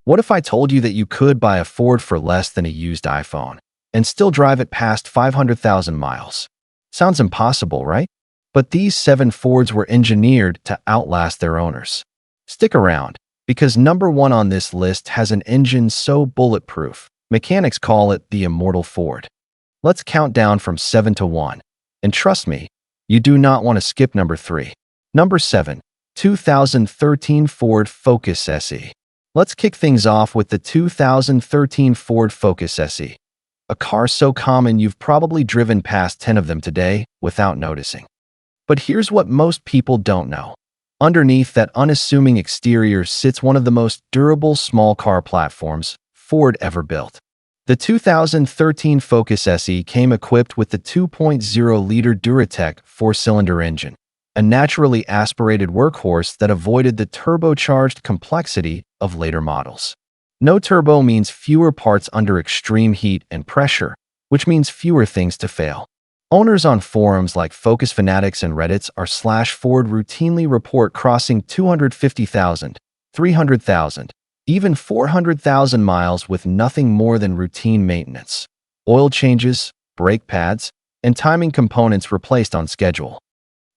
What if I told you that you could buy a Ford for less than a used iPhone and still drive it past 500,000 miles? Sounds impossible, right? But these 7 Fords were engineered to outlast their owners. Stick around, because number 1 on this list has an engine so bulletproof, mechanics call it the immortal Ford. Let's count down from 7 to 1. And trust me, you do not want to skip number 3. Number 7, 2013 Ford Focus SE. Let's kick things off with the 2013 Ford Focus SE. A car so common you've probably driven past 10 of them today without noticing. But here's what most people don't know. Underneath that unassuming exterior sits one of the most durable small car platforms Ford ever built. The 2013 Focus SE came equipped with the 2.0-liter Duratec 4-cylinder engine, a naturally aspirated workhorse that avoided the turbocharged complexity of later models. No turbo means fewer parts under extreme heat and pressure, which means fewer things to fail. Owners on forums like Focus Fanatics and Reddit's r/Ford routinely report crossing 250,000, 300,000, even 400,000 miles with nothing more than routine maintenance, oil changes, brake pads, and timing components replaced on schedule.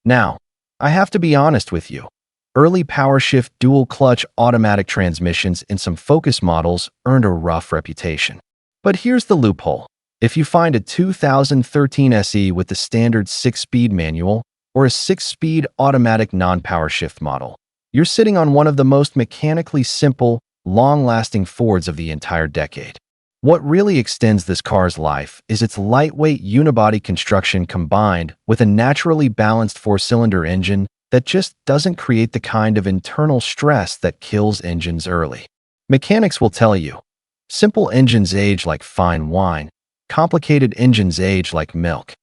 Now, I have to be honest with you. Early power-shift dual-clutch automatic transmissions in some Focus models earned a rough reputation. But here's the loophole. If you find a 2013 SE with the standard 6-speed manual or a 6-speed automatic non-power shift model, you're sitting on one of the most mechanically simple, long-lasting Fords of the entire decade. What really extends this car's life is its lightweight unibody construction combined with a naturally balanced 4-cylinder engine that just doesn't create the kind of internal stress that kills engines early. Mechanics will tell you, simple engines age like fine wine, complicated engines age like milk.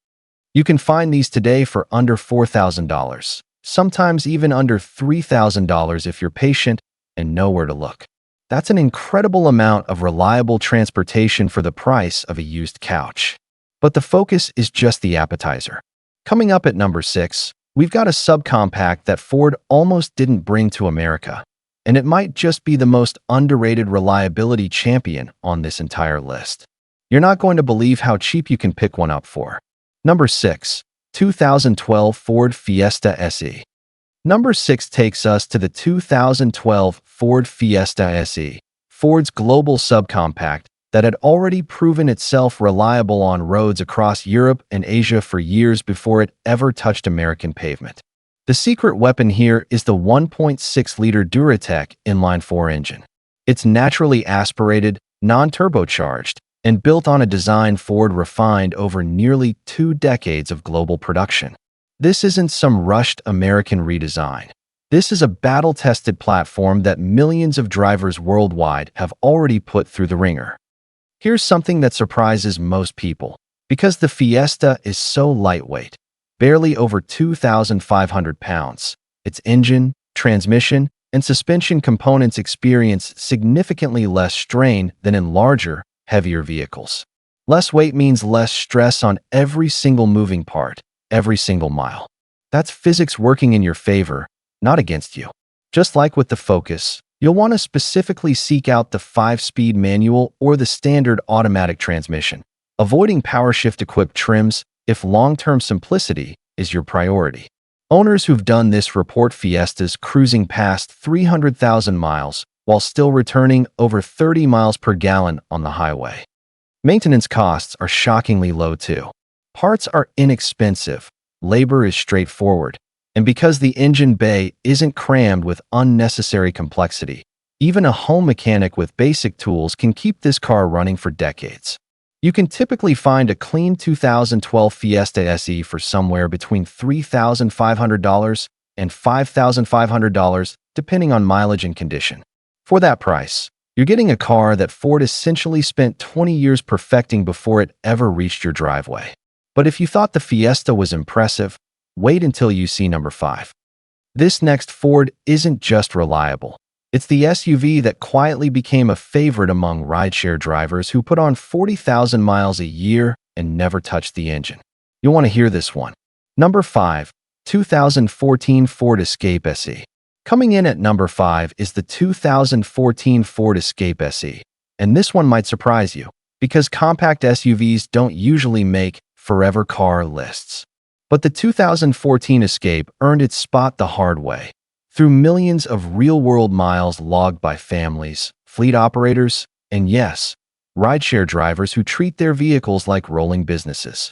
You can find these today for under $4,000, sometimes even under $3,000 if you're patient and know where to look. That's an incredible amount of reliable transportation for the price of a used couch. But the Focus is just the appetizer. Coming up at number 6, we've got a subcompact that Ford almost didn't bring to America, and it might just be the most underrated reliability champion on this entire list. You're not going to believe how cheap you can pick one up for. Number 6, 2012 Ford Fiesta SE. Number 6 takes us to the 2012 Ford Fiesta SE, Ford's global subcompact that had already proven itself reliable on roads across Europe and Asia for years before it ever touched American pavement. The secret weapon here is the 1.6-liter Duratec inline-4 engine. It's naturally aspirated, non-turbocharged, and built on a design Ford refined over nearly 2 decades of global production. This isn't some rushed American redesign. This is a battle-tested platform that millions of drivers worldwide have already put through the ringer. Here's something that surprises most people. Because the Fiesta is so lightweight, barely over 2,500 pounds, its engine, transmission, and suspension components experience significantly less strain than in larger, heavier vehicles. Less weight means less stress on every single moving part, every single mile. That's physics working in your favor, not against you. Just like with the Focus, you'll want to specifically seek out the 5-speed manual or the standard automatic transmission, avoiding power shift-equipped trims if long-term simplicity is your priority. Owners who've done this report Fiestas cruising past 300,000 miles while still returning over 30 miles per gallon on the highway. Maintenance costs are shockingly low too. Parts are inexpensive, labor is straightforward, and because the engine bay isn't crammed with unnecessary complexity, even a home mechanic with basic tools can keep this car running for decades. You can typically find a clean 2012 Fiesta SE for somewhere between $3,500 and $5,500, depending on mileage and condition. For that price, you're getting a car that Ford essentially spent 20 years perfecting before it ever reached your driveway. But if you thought the Fiesta was impressive, wait until you see number 5. This next Ford isn't just reliable. It's the SUV that quietly became a favorite among rideshare drivers who put on 40,000 miles a year and never touched the engine. You'll want to hear this one. Number 5, 2014 Ford Escape SE. Coming in at number 5 is the 2014 Ford Escape SE. And this one might surprise you, because compact SUVs don't usually make forever car lists. But the 2014 Escape earned its spot the hard way, through millions of real-world miles logged by families, fleet operators, and yes, rideshare drivers who treat their vehicles like rolling businesses.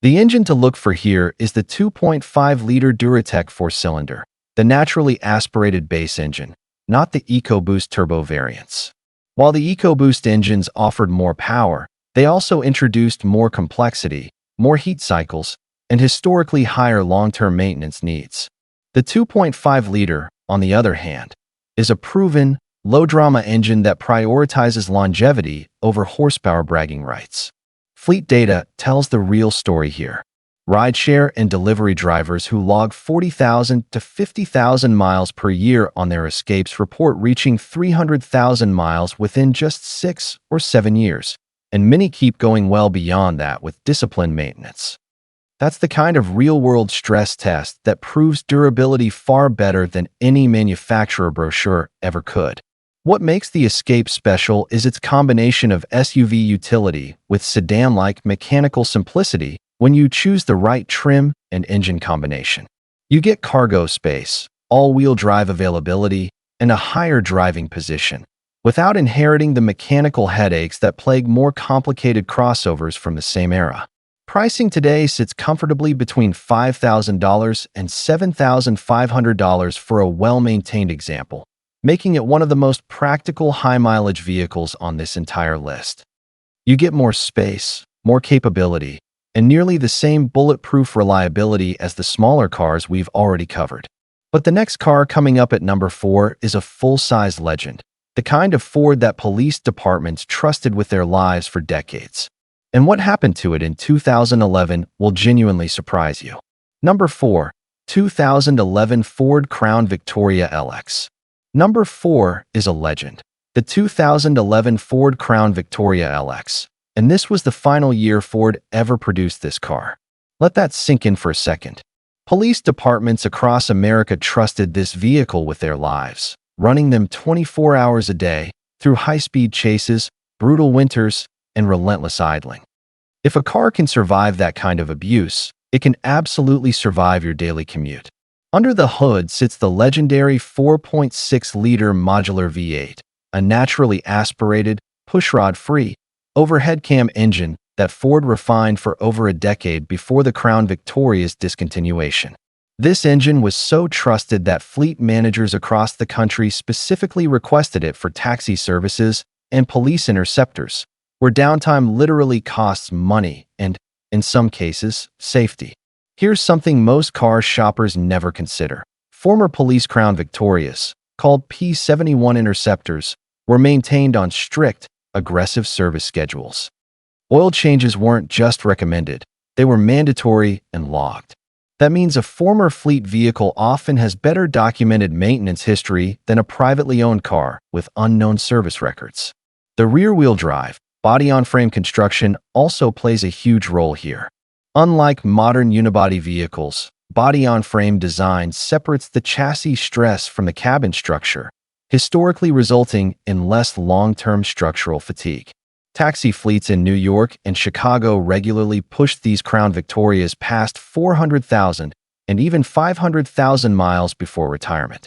The engine to look for here is the 2.5-liter Duratec 4-cylinder, the naturally aspirated base engine, not the EcoBoost turbo variants. While the EcoBoost engines offered more power, they also introduced more complexity, more heat cycles, and historically higher long-term maintenance needs. The 2.5-liter, on the other hand, is a proven, low-drama engine that prioritizes longevity over horsepower bragging rights. Fleet data tells the real story here. Rideshare and delivery drivers who log 40,000 to 50,000 miles per year on their Escapes report reaching 300,000 miles within just 6 or 7 years, and many keep going well beyond that with disciplined maintenance. That's the kind of real-world stress test that proves durability far better than any manufacturer brochure ever could. What makes the Escape special is its combination of SUV utility with sedan-like mechanical simplicity when you choose the right trim and engine combination. You get cargo space, all-wheel drive availability, and a higher driving position, without inheriting the mechanical headaches that plague more complicated crossovers from the same era. Pricing today sits comfortably between $5,000 and $7,500 for a well-maintained example, making it one of the most practical high-mileage vehicles on this entire list. You get more space, more capability, and nearly the same bulletproof reliability as the smaller cars we've already covered. But the next car coming up at number 4 is a full-size legend, the kind of Ford that police departments trusted with their lives for decades. And what happened to it in 2011 will genuinely surprise you. Number 4, 2011 Ford Crown Victoria LX. Number 4 is a legend, the 2011 Ford Crown Victoria LX. And this was the final year Ford ever produced this car. Let that sink in for a second. Police departments across America trusted this vehicle with their lives, running them 24 hours a day through high-speed chases, brutal winters, and relentless idling. If a car can survive that kind of abuse, it can absolutely survive your daily commute. Under the hood sits the legendary 4.6-liter modular V8, a naturally aspirated, pushrod-free, overhead cam engine that Ford refined for over a decade before the Crown Victoria's discontinuation. This engine was so trusted that fleet managers across the country specifically requested it for taxi services and police interceptors, where downtime literally costs money and, in some cases, safety. Here's something most car shoppers never consider. Former police Crown Victorias, called P71 interceptors, were maintained on strict, aggressive service schedules. Oil changes weren't just recommended, they were mandatory and logged. That means a former fleet vehicle often has better documented maintenance history than a privately owned car with unknown service records. The rear-wheel drive, body-on-frame construction also plays a huge role here. Unlike modern unibody vehicles, body-on-frame design separates the chassis stress from the cabin structure, historically resulting in less long-term structural fatigue. Taxi fleets in New York and Chicago regularly pushed these Crown Victorias past 400,000 and even 500,000 miles before retirement.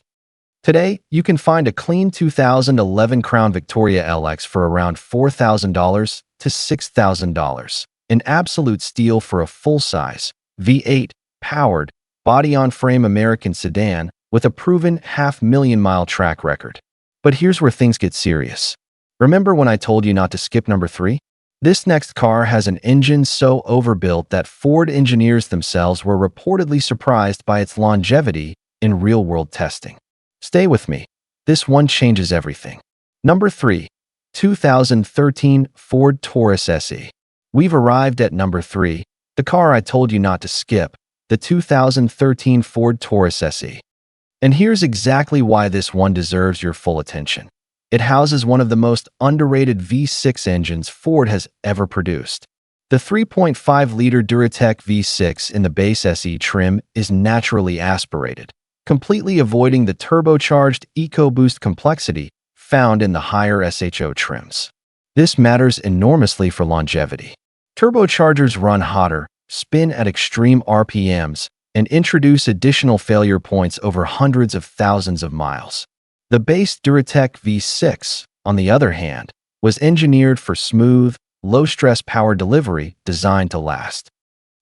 Today, you can find a clean 2011 Crown Victoria LX for around $4,000 to $6,000, an absolute steal for a full-size, V8, powered, body-on-frame American sedan with a proven half-million-mile track record. But here's where things get serious. Remember when I told you not to skip number 3? This next car has an engine so overbuilt that Ford engineers themselves were reportedly surprised by its longevity in real-world testing. Stay with me. This one changes everything. Number 3, 2013 Ford Taurus SE. We've arrived at number 3, the car I told you not to skip, the 2013 Ford Taurus SE. And here's exactly why this one deserves your full attention. It houses one of the most underrated V6 engines Ford has ever produced. The 3.5-liter Duratec V6 in the base SE trim is naturally aspirated, completely avoiding the turbocharged EcoBoost complexity found in the higher SHO trims. This matters enormously for longevity. Turbochargers run hotter, spin at extreme RPMs, and introduce additional failure points over hundreds of thousands of miles. The base Duratec V6, on the other hand, was engineered for smooth, low-stress power delivery designed to last.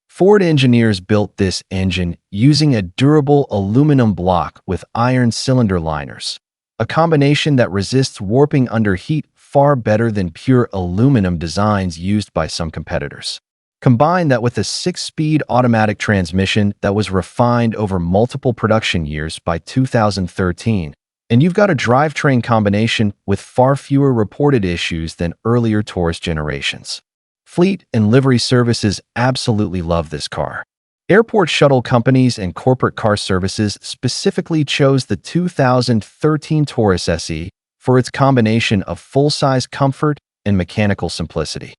Ford engineers built this engine using a durable aluminum block with iron cylinder liners, a combination that resists warping under heat far better than pure aluminum designs used by some competitors. Combine that with a 6-speed automatic transmission that was refined over multiple production years by 2013, and you've got a drivetrain combination with far fewer reported issues than earlier Taurus generations. Fleet and livery services absolutely love this car. Airport shuttle companies and corporate car services specifically chose the 2013 Taurus SE for its combination of full-size comfort and mechanical simplicity.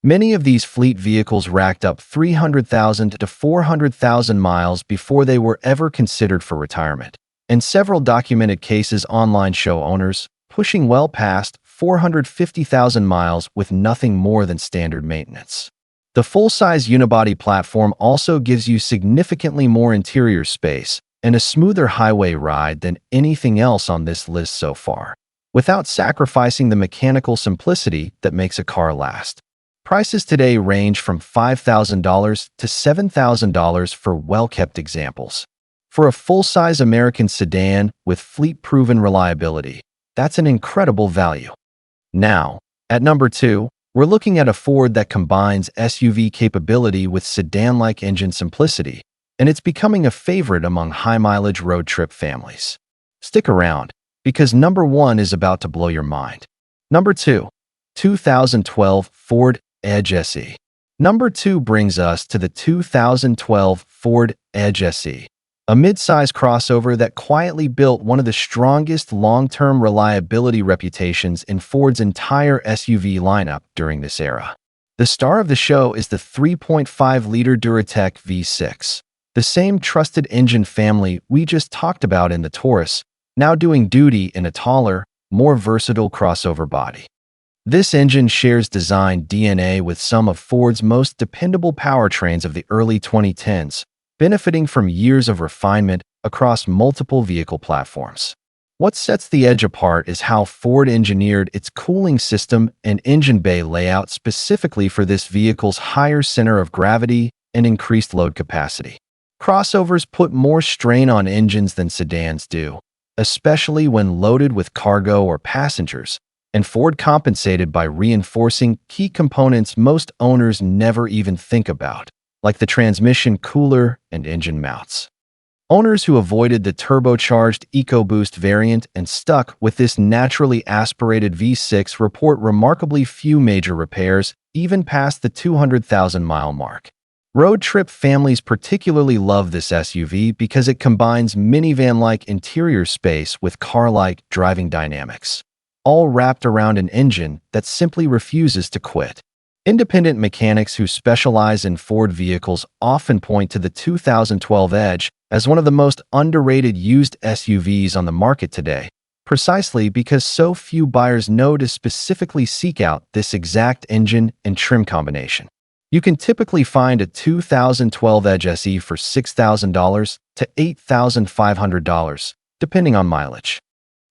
Many of these fleet vehicles racked up 300,000 to 400,000 miles before they were ever considered for retirement, and several documented cases online show owners pushing well past 450,000 miles with nothing more than standard maintenance. The full-size unibody platform also gives you significantly more interior space and a smoother highway ride than anything else on this list so far, without sacrificing the mechanical simplicity that makes a car last. Prices today range from $5,000 to $7,000 for well-kept examples. For a full-size American sedan with fleet-proven reliability, that's an incredible value. Now, at number 2, we're looking at a Ford that combines SUV capability with sedan-like engine simplicity, and it's becoming a favorite among high-mileage road trip families. Stick around, because number 1 is about to blow your mind. Number 2, 2012 Ford Edge SE. Number 2 brings us to the 2012 Ford Edge SE, a mid-size crossover that quietly built one of the strongest long-term reliability reputations in Ford's entire SUV lineup during this era. The star of the show is the 3.5-liter Duratec V6, the same trusted engine family we just talked about in the Taurus, now doing duty in a taller, more versatile crossover body. This engine shares design DNA with some of Ford's most dependable powertrains of the early 2010s, benefiting from years of refinement across multiple vehicle platforms. What sets the Edge apart is how Ford engineered its cooling system and engine bay layout specifically for this vehicle's higher center of gravity and increased load capacity. Crossovers put more strain on engines than sedans do, especially when loaded with cargo or passengers, and Ford compensated by reinforcing key components most owners never even think about, like the transmission cooler and engine mounts. Owners who avoided the turbocharged EcoBoost variant and stuck with this naturally aspirated V6 report remarkably few major repairs, even past the 200,000-mile mark. Road trip families particularly love this SUV because it combines minivan-like interior space with car-like driving dynamics, all wrapped around an engine that simply refuses to quit. Independent mechanics who specialize in Ford vehicles often point to the 2012 Edge as one of the most underrated used SUVs on the market today, precisely because so few buyers know to specifically seek out this exact engine and trim combination. You can typically find a 2012 Edge SE for $6,000 to $8,500, depending on mileage.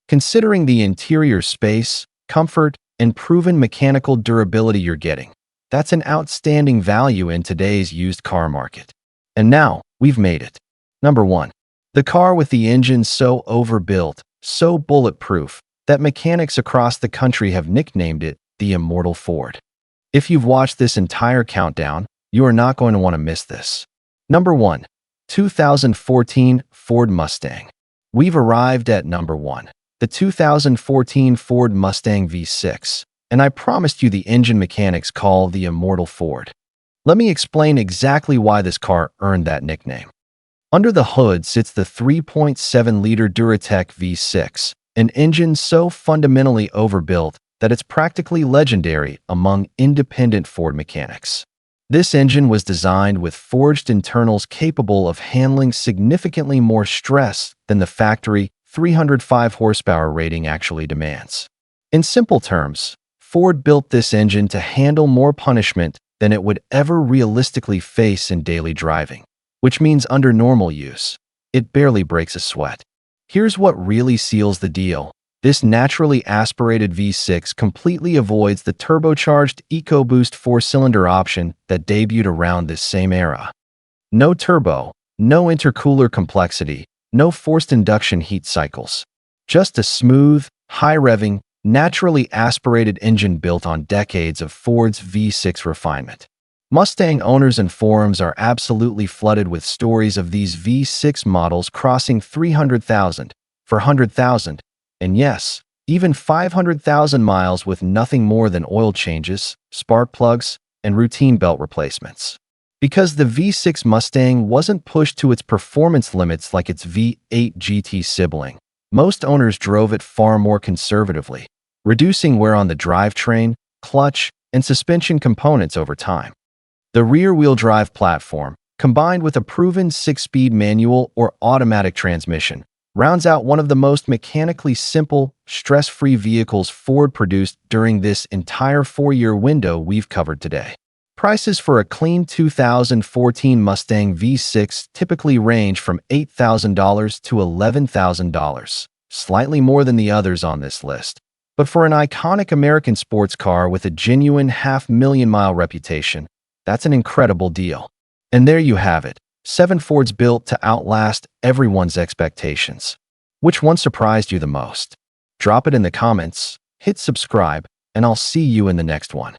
Considering the interior space, comfort, and proven mechanical durability you're getting, that's an outstanding value in today's used car market. And now, we've made it. Number 1. The car with the engine so overbuilt, so bulletproof, that mechanics across the country have nicknamed it the Immortal Ford. If you've watched this entire countdown, you are not going to want to miss this. Number 1. 2014 Ford Mustang. We've arrived at number 1. The 2014 Ford Mustang V6, and I promised you the engine mechanics call the Immortal Ford. Let me explain exactly why this car earned that nickname. Under the hood sits the 3.7-liter Duratec V6, an engine so fundamentally overbuilt that it's practically legendary among independent Ford mechanics. This engine was designed with forged internals capable of handling significantly more stress than the factory 305 horsepower rating actually demands. In simple terms, Ford built this engine to handle more punishment than it would ever realistically face in daily driving, which means under normal use, it barely breaks a sweat. Here's what really seals the deal. This naturally aspirated V6 completely avoids the turbocharged EcoBoost four-cylinder option that debuted around this same era. No turbo, no intercooler complexity, no forced induction heat cycles. Just a smooth, high-revving, naturally aspirated engine built on decades of Ford's V6 refinement. Mustang owners and forums are absolutely flooded with stories of these V6 models crossing 300,000, 400,000, and yes, even 500,000 miles with nothing more than oil changes, spark plugs, and routine belt replacements. Because the V6 Mustang wasn't pushed to its performance limits like its V8 GT sibling, most owners drove it far more conservatively, reducing wear on the drivetrain, clutch, and suspension components over time. The rear-wheel drive platform, combined with a proven 6-speed manual or automatic transmission, rounds out one of the most mechanically simple, stress-free vehicles Ford produced during this entire 4-year window we've covered today. Prices for a clean 2014 Mustang V6 typically range from $8,000 to $11,000, slightly more than the others on this list. But for an iconic American sports car with a genuine half-million-mile reputation, that's an incredible deal. And there you have it, 7 Fords built to outlast everyone's expectations. Which one surprised you the most? Drop it in the comments, hit subscribe, and I'll see you in the next one.